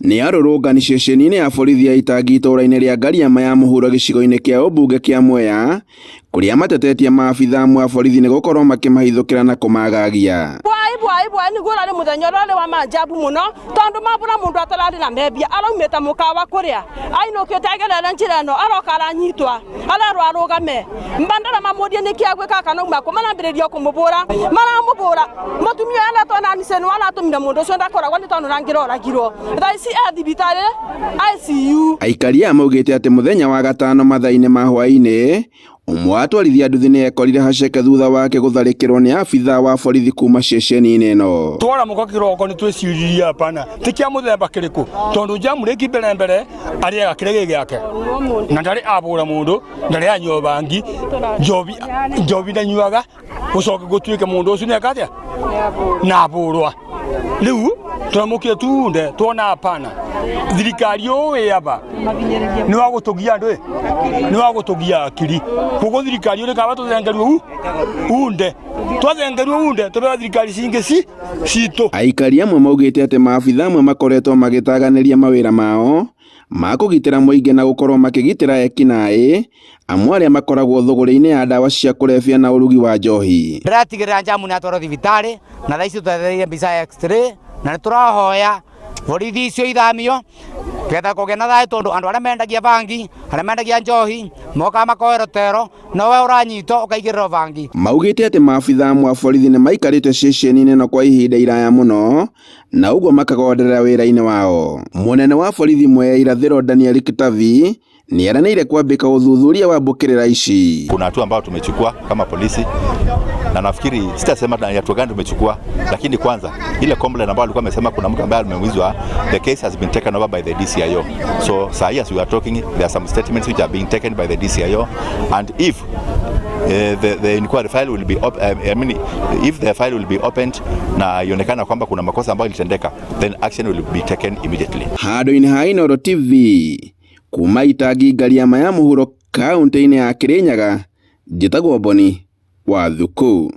Nĩ arũrũngani ceceni-inĩ ya borithi ya Itangi itũũra-inĩ rĩa Ngariama ya mũhuro gĩcigo-inĩ kĩa ũmbunge kĩa Mwea, kũrĩa matetetie maabitha amwe a borithi nĩ gũkorwo makĩmahithũkĩra na kũmagagia. Ni gura ni muthenya rale wa majabu muno tondu mabura mundu atarari na mebia araumita mukawa kuria ainukite agerera njira no aroka aranyitwa ararwarugame mbandara mamudie nikiagwika kana uma kumanambiririo kumubura maramubura mutumia ala tona nisenu ala tumira mundu cio ndakoragwo ni tondu rangiroragirwo thaisi athibitari ICU. Aikari amaugite ati muthenya wa gatano mathaa-inĩ ma hwaĩ-inĩ ũmwe atwarithia nduthi nĩ ekorire haceke thutha wake gũtharĩkĩrwo nĩ abithaa wa borithi kuma ceceni-inĩ ĩno. Twara muka kiroko ni twiciriria hapana tikia muthemba kiriku tondu jamu riki mbere ari agakire gĩake na ndari abura mundu ndari anywa bangi njobi ndanyuaga gucoke gutuike mundu ucio ni akatia na aburwa riu turamukie tunde tuona hapana thirikari owe aba ni wa gutugia ndu ni wa gutugia akiri kuko thirikari uri kaba tuthengerwe unde twathengerwe unde tubera thirikari cingi cito. Aikari amwe maugite ati maabitha amwe makoretwo magitaganĩria mawĩra mao ma kũgitĩra mũingĩ na gũkorwo makĩgitĩra ekinaĩ amwe arĩa makoragwo thũgũrĩ-inĩ ya ndawa cia kũrebia na ũrugi wa njohi. Ndĩratigĩrĩra jamu nĩ atwarwo thibitarĩ na thaa ici twethereire mbica ya x-ray na nĩ tũrahoya borithi icio ithamio ketha kũgĩa na thayũ tondu andũ arĩa mendagia bangi arĩa mendagia njohi moka makoerotero nowe ũranyitwo ũkaigĩrĩrwo bangi. Maugĩte atĩ maabitha amwe a borithi nĩ maikarĩte ceceni-inĩ ĩno kwa ihinda iraya mũno na ũguo makagonderera wĩra-inĩ wao. Mũnene wa borithi Mwea irathĩro Daniel Kitavi ni aranĩire kwambĩka ũthuthuria wa mbũkĩrĩra ici. Kuna hatua ambayo tumechukua kama polisi na nafikiri sitasema na hatua gani tumechukua, lakini kwanza ile complaint ambayo alikuwa amesema kuna mtu ambaye ameumizwa, the case has been taken over by the DCIO. So sahi as we are talking, there are some statements which are being taken by the DCIO, and if the inquiry file will be if the file will be opened na ionekana kwamba kuna makosa ambayo ilitendeka, then action will be taken immediately. Handũ-inĩ ha Inooro TV kuma Itangi Ngariama ya mũhuro kaunti-inĩ ya Kirinyaga, njĩtagwo Boni Wathuku.